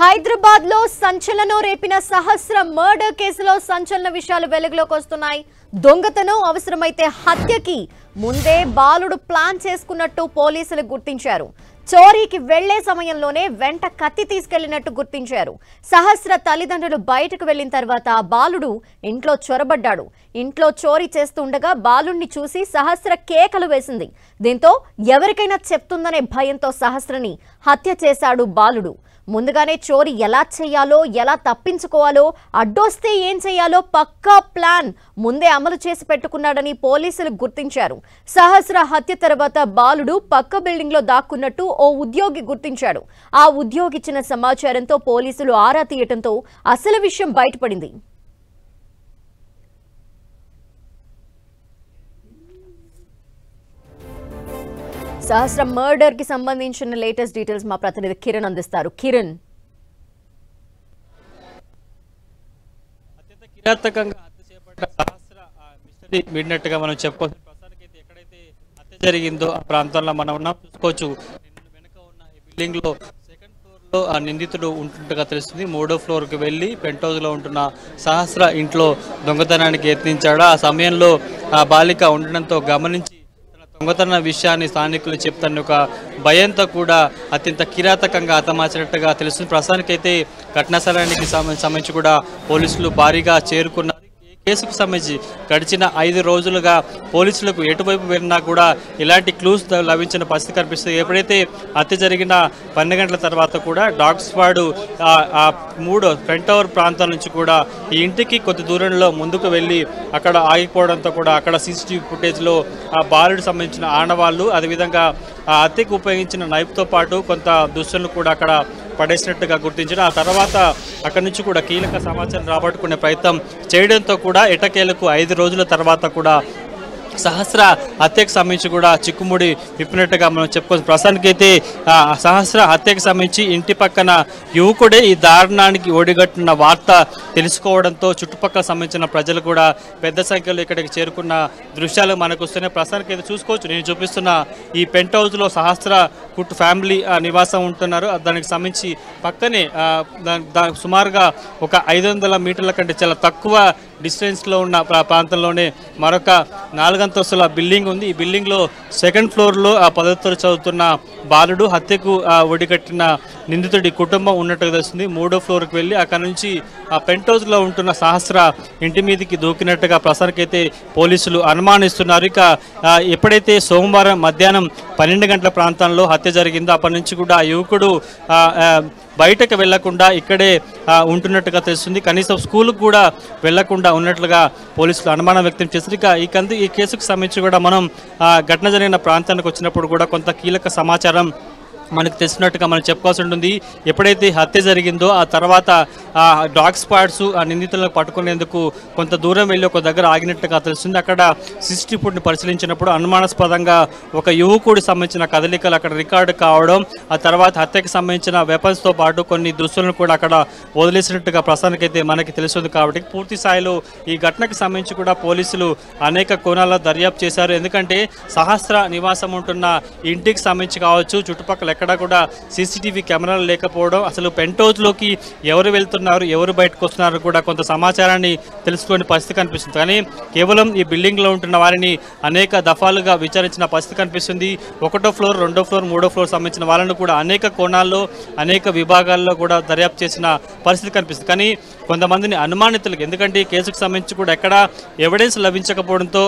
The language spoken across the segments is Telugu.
హైదరాబాద్ లో సంచలనం రేపిన సహస్ర మర్డర్ కేసులో సంచలన విషయాలు వెలుగులోకి వస్తున్నాయి. దొంగతనం అవసరమైతే హత్యకి ముందే బాలుడు ప్లాన్ చేసుకున్నట్టు పోలీసులు గుర్తించారు. చోరీకి వెళ్లే సమయంలోనే వెంట కత్తి తీసుకెళ్లినట్టు గుర్తించారు. సహస్ర తల్లిదండ్రులు బయటకు వెళ్లిన తర్వాత బాలుడు ఇంట్లో చొరబడ్డాడు. ఇంట్లో చోరీ చేస్తుండగా బాలుడిని చూసి సహస్ర కేకలు వేసింది. దీంతో ఎవరికైనా చెప్తుందనే భయంతో సహస్రని హత్య చేశాడు బాలుడు. ముందుగానే చోరీ ఎలా చేయాలో, ఎలా తప్పించుకోవాలో, అడ్డొస్తే ఏం చేయాలో పక్కా ప్లాన్ ముందే అమలు చేసి పెట్టుకున్నాడని పోలీసులు గుర్తించారు. సహస్ర హత్య తర్వాత బాలుడు పక్క బిల్డింగ్ లో దాక్కున్నట్టు ఓ ఉద్యోగి గుర్తించాడు. ఆ ఉద్యోగి ఇచ్చిన సమాచారంతో పోలీసులు ఆరా తీయటంతో అసలు విషయం బయటపడింది. సహస్ర మర్డర్ కి సంబంధించిన లేటెస్ట్ డీటెయిల్స్ మా ప్రతినిధి కిరణ్ అందిస్తారు. కిరణ్, అత్యంత కిరాతకంగా హత్య చేపట్ట సహస్ర మిస్టరీ విడినట్టుగా మనం చెప్పుకోవచ్చు. ప్రస్తుతానికి అయితే ఎక్కడైతే హత్య జరిగిందో ఆ ప్రాంతంలో మనం ఉన్నాం. చూసుకోవచ్చు, వెనుక ఉన్న ఈ బిల్డింగ్ లో సెకండ్ ఫ్లోర్ లో ఆ నిందితుడు ఉంటుండగా తెలుస్తుంది. 3వ ఫ్లోర్ కి వెళ్లి పెంట్ హౌస్ లో ఉంటున్న సహస్ర ఇంట్లో దొంగతనానికి యత్నించాడు. ఆ సమయంలో ఆ బాలిక ఉండడంతో గమనించి దొంగతన విషయాన్ని స్థానికులు చెప్తాను ఒక భయంతో కూడా అత్యంత కిరాతకంగా హతమార్చినట్టుగా తెలుస్తుంది. ప్రస్తుతానికైతే ఘటనా స్థలానికి సంబంధించి కూడా పోలీసులు భారీగా చేరుకున్నారు. ఈ కేసుకు సంబంధించి గడిచిన 5 రోజులుగా పోలీసులకు ఎటువైపు వెళ్ళినా కూడా ఇలాంటి క్లూస్ లభించిన పరిస్థితి కనిపిస్తుంది. ఎప్పుడైతే హత్య జరిగిన 12 గంటల తర్వాత కూడా డాగ్ స్క్వాడ్ ఆ 3 ఫ్రంట్ టవర్ ప్రాంతాల నుంచి కూడా ఈ ఇంటికి కొద్ది దూరంలో ముందుకు వెళ్ళి అక్కడ ఆగిపోవడంతో కూడా అక్కడ సీసీటీవీ ఫుటేజ్లో ఆ బాలుడు సంబంధించిన ఆనవాళ్ళు, అదేవిధంగా ఆ హత్యకు ఉపయోగించిన నైఫ్తో పాటు కొంత దుస్తులను కూడా అక్కడ పడేసినట్టుగా గుర్తించిన. ఆ తర్వాత అక్కడి నుంచి కూడా కీలక సమాచారం రాబట్టుకునే ప్రయత్నం చేయడంతో కూడా ఎటకేలకు 5 రోజుల తర్వాత కూడా సహస్ర హత్యకు సంబంధించి కూడా చిక్కుముడి విప్పినట్టుగా మనం చెప్పుకోవచ్చు. ప్రస్తుతానికైతే సహస్ర హత్యకు సంబంధించి ఇంటి పక్కన యువకుడే ఈ దారుణానికి ఒడిగట్టున్న వార్త తెలుసుకోవడంతో చుట్టుపక్కల సంబంధించిన ప్రజలు కూడా పెద్ద సంఖ్యలో ఇక్కడికి చేరుకున్న దృశ్యాలు మనకు వస్తున్నాయి. ప్రస్తుతానికైతే చూసుకోవచ్చు, నేను చూపిస్తున్న ఈ పెంట్ హౌస్లో సహస్ర ఫ్యామిలీ నివాసం ఉంటున్నారు. దానికి సంబంధించి పక్కనే సుమారుగా ఒక 500 మీటర్ల కంటే చాలా తక్కువ డిస్టెన్స్లో ఉన్న ప్రాంతంలోనే మరొక 4 అంతస్తుల బిల్డింగ్ ఉంది. ఈ బిల్డింగ్లో సెకండ్ ఫ్లోర్లో 10వ తరగతి చదువుతున్న బాలుడు హత్యకు ఒడిగట్టిన నిందితుడి కుటుంబం ఉన్నట్టుగా తెలుస్తుంది. 3వ ఫ్లోర్కి వెళ్ళి అక్కడ నుంచి ఆ పెంట్ హౌస్లో ఉంటున్న సహస్ర ఇంటి మీదకి దూకినట్టుగా ప్రస్తుతానికైతే పోలీసులు అనుమానిస్తున్నారు. ఇక ఎప్పుడైతే సోమవారం మధ్యాహ్నం 12 గంటల ప్రాంతంలో హత్య జరిగిందో అప్పటి నుంచి కూడా ఆ యువకుడు బయటకు వెళ్లకుండా ఇక్కడే ఉంటున్నట్టుగా తెలుస్తుంది. కనీసం స్కూల్కి కూడా వెళ్లకుండా ఉన్నట్లుగా పోలీసులు అనుమానం వ్యక్తం చేస్తారు. ఈ కేసుకు సంబంధించి కూడా మనం ఘటన జరిగిన ప్రాంతానికి వచ్చినప్పుడు కూడా కొంత కీలక సమాచారం మనకు తెలిసినట్టుగా మనం చెప్పుకోవాల్సి ఉంటుంది. ఎప్పుడైతే హత్య జరిగిందో ఆ తర్వాత డాగ్ స్క్వాడ్స్ ఆ నిందితులను పట్టుకునేందుకు కొంత దూరం వెళ్ళి ఒక దగ్గర ఆగినట్టుగా తెలుస్తుంది. అక్కడ సీసీటీవీ ఫుటేజ్ని పరిశీలించినప్పుడు అనుమానాస్పదంగా ఒక యువకుడికి సంబంధించిన కదలికలు అక్కడ రికార్డు కావడం, ఆ తర్వాత హత్యకు సంబంధించిన వెపన్స్తో పాటు కొన్ని దుస్తులను కూడా అక్కడ వదిలేసినట్టుగా ప్రస్తుతానికైతే మనకి తెలుస్తుంది. కాబట్టి పూర్తి స్థాయిలో ఈ ఘటనకు సంబంధించి కూడా పోలీసులు అనేక కోణాల్లో దర్యాప్తు చేశారు. ఎందుకంటే సహస్ర నివాసం ఉంటున్న ఇంటికి సంబంధించి కావచ్చు, చుట్టుపక్కల ఎక్కడ కూడా సీసీటీవీ కెమెరాలు లేకపోవడం, అసలు పెంట్ హౌస్లోకి ఎవరు వెళ్తున్నారు, ఎవరు బయటకు వస్తున్నారు కూడా కొంత సమాచారాన్ని తెలుసుకునే పరిస్థితి కనిపిస్తుంది. కానీ కేవలం ఈ బిల్డింగ్లో ఉంటున్న వారిని అనేక దఫాలుగా విచారించిన పరిస్థితి కనిపిస్తుంది. 1వ ఫ్లోర్, 2వ ఫ్లోర్, 3వ ఫ్లోర్ సంబంధించిన వాళ్ళను కూడా అనేక కోణాల్లో అనేక విభాగాల్లో కూడా దర్యాప్తు చేసిన పరిస్థితి కనిపిస్తుంది. కానీ కొంతమందిని అనుమానితులకు, ఎందుకంటే ఈ కేసుకు సంబంధించి కూడా ఎక్కడ ఎవిడెన్స్ లభించకపోవడంతో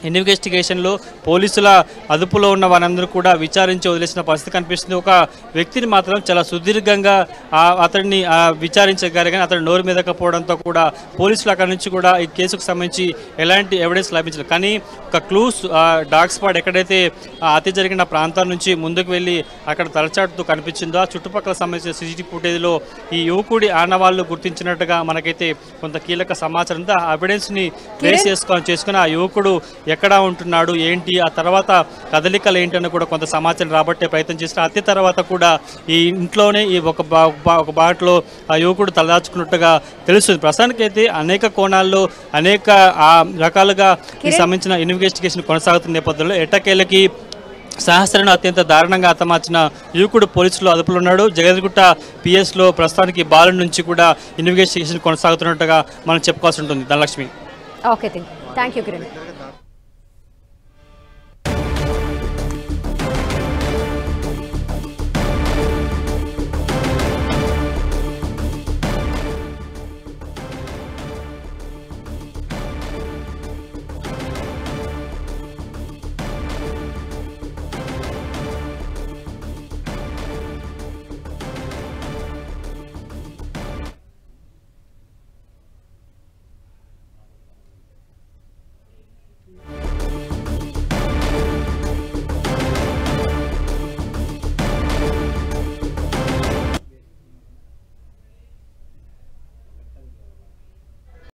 ఇన్వెస్టిగేషన్లో పోలీసుల అదుపులో ఉన్న వారందరూ కూడా విచారించి వదిలేసిన పరిస్థితి కనిపిస్తుంది. ఒక వ్యక్తిని మాత్రం చాలా సుదీర్ఘంగా అతడిని విచారించగారు, కానీ అతడు నోరు మెదకపోవడంతో కూడా పోలీసులు అక్కడి నుంచి కూడా ఈ కేసుకు సంబంధించి ఎలాంటి ఎవిడెన్స్ లభించలేదు. కానీ ఒక క్లూస్ డాగ్ స్క్వాడ్ ఎక్కడైతే హత్య జరిగిన ప్రాంతం నుంచి ముందుకు వెళ్ళి అక్కడ తలచాటుతూ కనిపించిందో ఆ చుట్టుపక్కల సంబంధించిన సీసీటీవీ ఫుటేజ్లో ఈ యువకుడి ఆనవాళ్ళు గుర్తించినట్టుగా మనకైతే కొంత కీలక సమాచారంతో ఆ ఎవిడెన్స్ని ట్రేస్ చేసుకుని ఆ యువకుడు ఎక్కడ ఉంటున్నాడు, ఏంటి, ఆ తర్వాత కదలికలు ఏంటని కూడా కొంత సమాచారం రాబట్టే ప్రయత్నం చేసిన. హత్య తర్వాత కూడా ఈ ఇంట్లోనే ఈ ఒక బాటలో ఆ యువకుడు తలదాచుకున్నట్టుగా తెలుస్తుంది. ప్రస్తుతానికైతే అనేక కోణాల్లో అనేక రకాలుగా సంబంధించిన ఇన్వెస్టిగేషన్ కొనసాగుతున్న నేపథ్యంలో ఎట్టకేలకి సహస్రను అత్యంత దారుణంగా హతమార్చిన యువకుడు పోలీసులు అదుపులో ఉన్నాడు. జగద్గుట్ట పిఎస్లో ప్రస్తుతానికి బాలు నుంచి కూడా ఇన్వెస్టిగేషన్ కొనసాగుతున్నట్టుగా మనం చెప్పుకోవాల్సి ఉంటుంది. Dhanalakshmi. Okay, thank you Kiran.